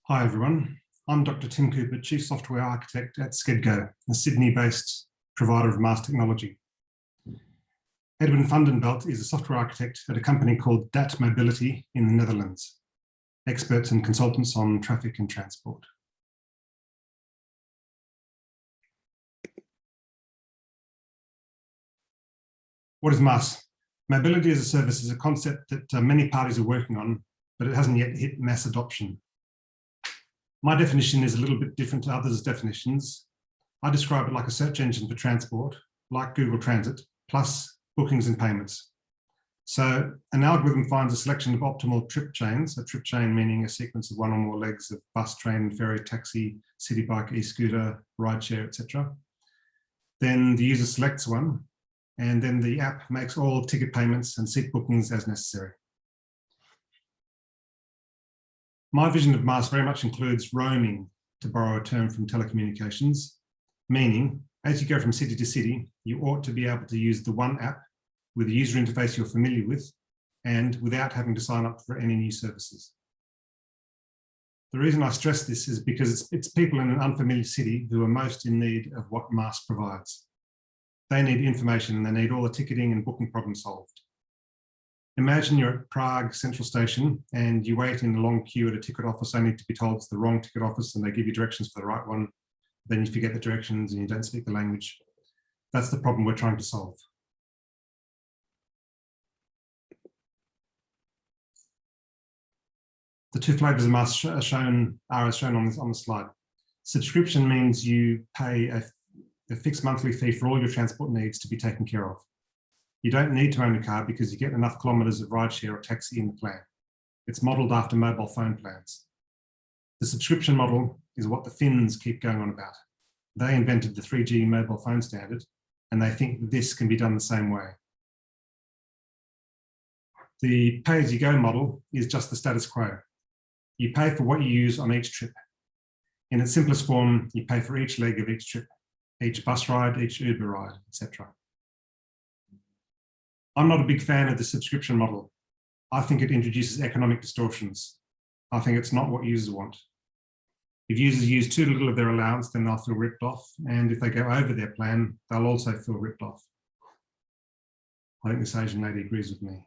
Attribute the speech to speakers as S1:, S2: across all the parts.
S1: Hi everyone, I'm Dr. Tim Cooper, Chief Software Architect at SkedGo, a Sydney-based provider of MaaS technology. Edwin is a software architect at a company called DAT Mobility in the Netherlands, experts and consultants on traffic and transport. What is MaaS? Mobility as a service is a concept that many parties are working on, but it hasn't yet hit mass adoption. My definition is a little bit different to others' definitions. I describe it like a search engine for transport, like Google Transit, plus bookings and payments. So an algorithm finds a selection of optimal trip chains, a trip chain meaning a sequence of one or more legs of bus, train, ferry, taxi, city bike, e-scooter, rideshare, etc. Then the user selects one, and then the app makes all ticket payments and seat bookings as necessary. My vision of MaaS very much includes roaming, to borrow a term from telecommunications, meaning as you go from city to city, you ought to be able to use the one app with a user interface you're familiar with and without having to sign up for any new services. The reason I stress this is because it's people in an unfamiliar city who are most in need of what MaaS provides. They need information and they need all the ticketing and booking problems solved. Imagine you're at Prague Central Station and you wait in a long queue at a ticket office only to be told it's the wrong ticket office and they give you directions for the right one. Then you forget the directions and you don't speak the language. That's the problem we're trying to solve. The two flavors of MaaS are as shown on the slide. Subscription means you pay a fixed monthly fee for all your transport needs to be taken care of. You don't need to own a car because you get enough kilometres of rideshare or taxi in the plan. It's modelled after mobile phone plans. The subscription model is what the Finns keep going on about. They invented the 3G mobile phone standard, and they think this can be done the same way. The pay-as-you-go model is just the status quo. You pay for what you use on each trip. In its simplest form, you pay for each leg of each trip, each bus ride, each Uber ride, etc. I'm not a big fan of the subscription model. I think it introduces economic distortions. I think it's not what users want. If users use too little of their allowance, then they'll feel ripped off. And if they go over their plan, they'll also feel ripped off. I think this Asian lady agrees with me.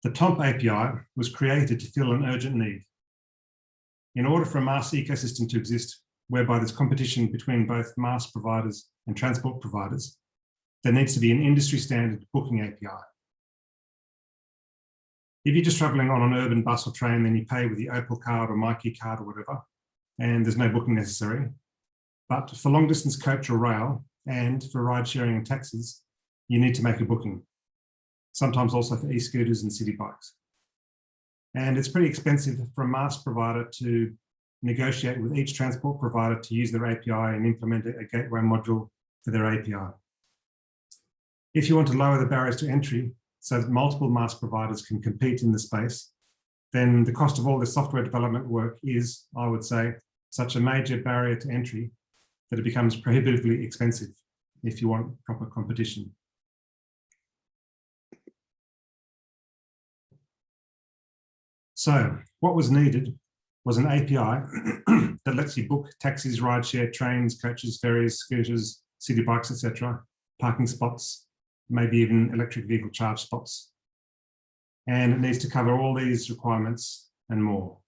S1: The TOMP API was created to fill an urgent need. In order for a MaaS ecosystem to exist, whereby there's competition between both MaaS providers and transport providers, there needs to be an industry standard booking API. If you're just traveling on an urban bus or train, then you pay with the Opal card or MyKey card or whatever, and there's no booking necessary. But for long distance coach or rail, and for ride sharing and taxis, you need to make a booking. Sometimes also for e-scooters and city bikes. And it's pretty expensive for a MaaS provider to negotiate with each transport provider to use their API and implement a gateway module for their API. If you want to lower the barriers to entry so that multiple MaaS providers can compete in the space, then the cost of all the software development work is, I would say, such a major barrier to entry that it becomes prohibitively expensive if you want proper competition. So what was needed was an API that lets you book taxis, rideshare, trains, coaches, ferries, scooters, city bikes, etc., parking spots, maybe even electric vehicle charge spots. And it needs to cover all these requirements and more.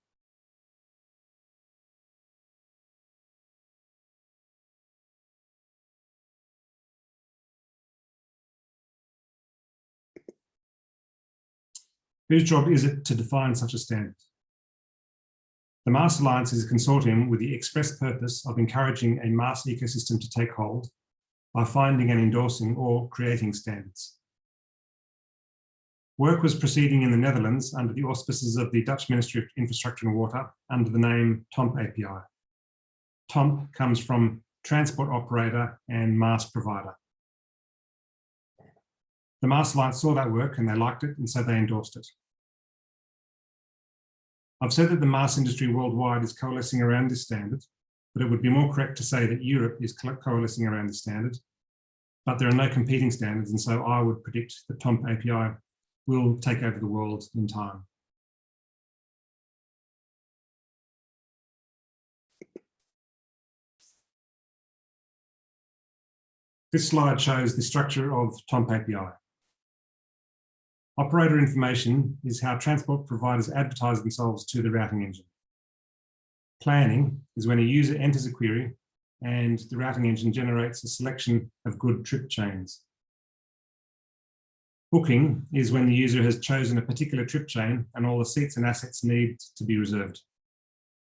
S1: Whose job is it to define such a standard? The MaaS Alliance is a consortium with the express purpose of encouraging a MaaS ecosystem to take hold by finding and endorsing or creating standards. Work was proceeding in the Netherlands under the auspices of the Dutch Ministry of Infrastructure and Water under the name TOMP API. TOMP comes from transport operator and MaaS provider. The MaaS Alliance saw that work and they liked it, and so they endorsed it. I've said that the MaaS industry worldwide is coalescing around this standard, but it would be more correct to say that Europe is coalescing around the standard, but there are no competing standards, and so I would predict that TOMP API will take over the world in time. This slide shows the structure of TOMP API. Operator information is how transport providers advertise themselves to the routing engine. Planning is when a user enters a query and the routing engine generates a selection of good trip chains. Booking is when the user has chosen a particular trip chain and all the seats and assets need to be reserved.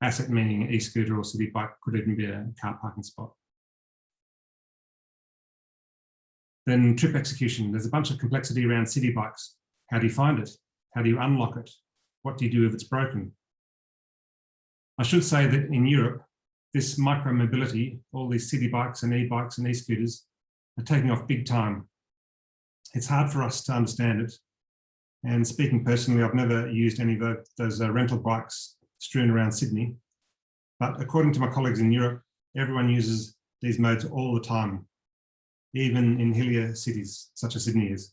S1: Asset meaning an e-scooter or city bike, could even be a car parking spot. Then trip execution. There's a bunch of complexity around city bikes. How do you find it? How do you unlock it? What do you do if it's broken? I should say that in Europe, this micro-mobility, all these city bikes and e-bikes and e-scooters are taking off big time. It's hard for us to understand it. And speaking personally, I've never used any of those rental bikes strewn around Sydney. But according to my colleagues in Europe, everyone uses these modes all the time, even in hillier cities such as Sydney is.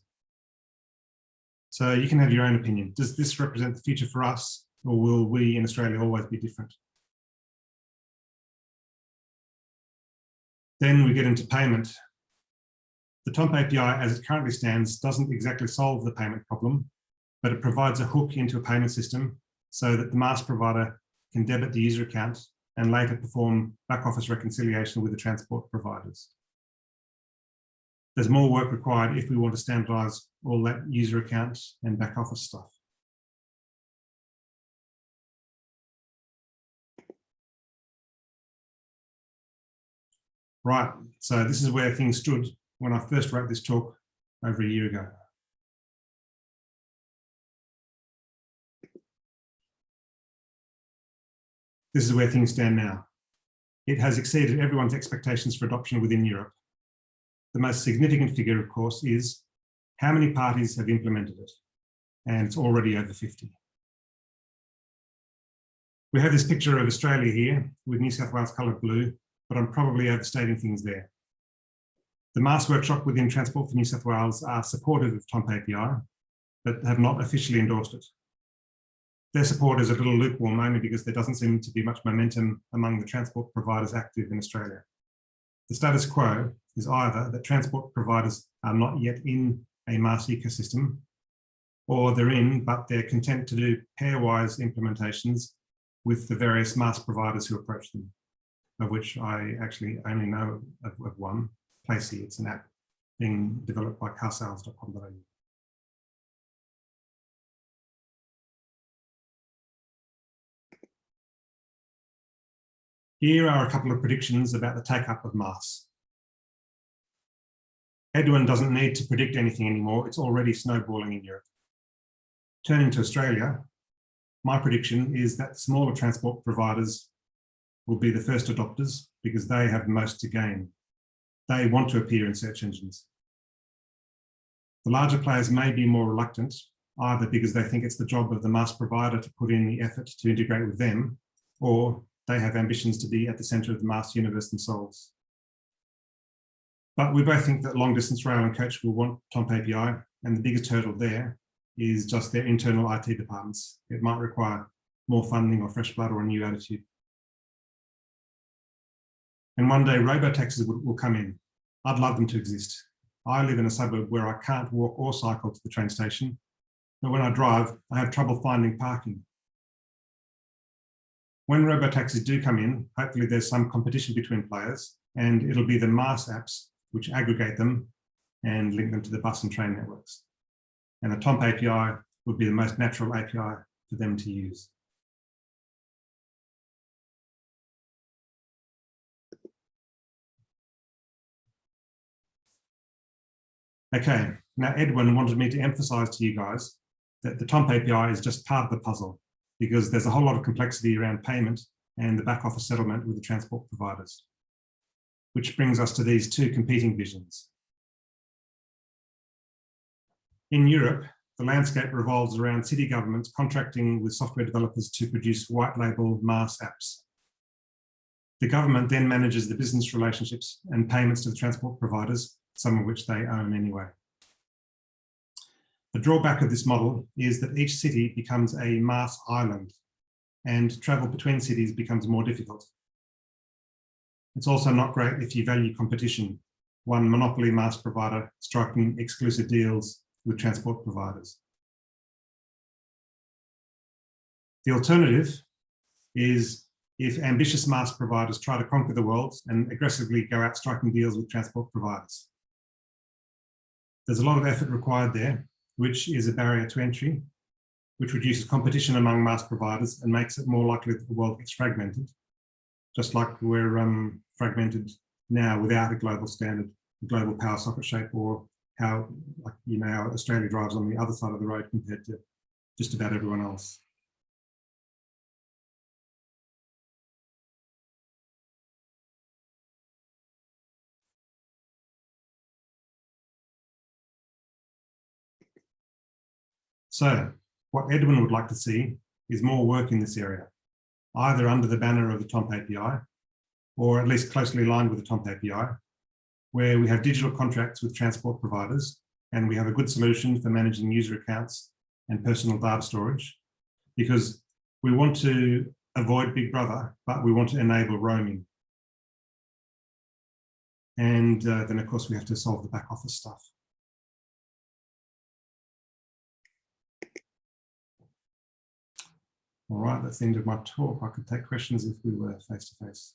S1: So you can have your own opinion. Does this represent the future for us, or will we in Australia always be different? Then we get into payment. The TOMP API, as it currently stands, doesn't exactly solve the payment problem, but it provides a hook into a payment system so that the MaaS provider can debit the user account and later perform back office reconciliation with the transport providers. There's more work required if we want to standardize all that user account and back office stuff. Right, so this is where things stood when I first wrote this talk over a year ago. This is where things stand now. It has exceeded everyone's expectations for adoption within Europe. The most significant figure, of course, is how many parties have implemented it, and it's already over 50. We have this picture of Australia here with New South Wales coloured blue, but I'm probably overstating things there. The MaaS workshop within Transport for New South Wales are supportive of TOMP API, but have not officially endorsed it. Their support is a little lukewarm, only because there doesn't seem to be much momentum among the transport providers active in Australia. The status quo is either that transport providers are not yet in a MaaS ecosystem, or they're in, but they're content to do pairwise implementations with the various MaaS providers who approach them, of which I actually only know of one, Placey. It's an app being developed by carsales.com.au. Here are a couple of predictions about the take-up of MaaS. Edwin doesn't need to predict anything anymore. It's already snowballing in Europe. Turning to Australia, my prediction is that smaller transport providers will be the first adopters because they have most to gain. They want to appear in search engines. The larger players may be more reluctant, either because they think it's the job of the MaaS provider to put in the effort to integrate with them, or they have ambitions to be at the centre of the MaaS universe themselves. But we both think that long distance rail and coach will want TOMP API, and the biggest hurdle there is just their internal IT departments. It might require more funding or fresh blood or a new attitude. And one day robo-taxis will come in. I'd love them to exist. I live in a suburb where I can't walk or cycle to the train station, but when I drive, I have trouble finding parking. When robo-taxis do come in, hopefully there's some competition between players, and it'll be the MaaS apps which aggregate them and link them to the bus and train networks. And the TOMP API would be the most natural API for them to use. Okay, now Edwin wanted me to emphasize to you guys that the TOMP API is just part of the puzzle, because there's a whole lot of complexity around payment and the back office settlement with the transport providers. Which brings us to these two competing visions. In Europe, the landscape revolves around city governments contracting with software developers to produce white label MaaS apps. The government then manages the business relationships and payments to the transport providers some of which they own anyway. The drawback of this model is that each city becomes a MaaS island and travel between cities becomes more difficult. It's also not great if you value competition, one monopoly MaaS provider striking exclusive deals with transport providers. The alternative is if ambitious MaaS providers try to conquer the world and aggressively go out striking deals with transport providers. There's a lot of effort required there, which is a barrier to entry, which reduces competition among MaaS providers and makes it more likely that the world gets fragmented, just like we're fragmented now without a global standard, a global power socket shape, or how, like, you know, how Australia drives on the other side of the road compared to just about everyone else. So what Edwin would like to see is more work in this area, either under the banner of the TOMP API, or at least closely aligned with the TOMP API, where we have digital contracts with transport providers, and we have a good solution for managing user accounts and personal data storage, because we want to avoid Big Brother, but we want to enable roaming. And then, of course, we have to solve the back office stuff. All right, that's the end of my talk. I could take questions if we were face to face.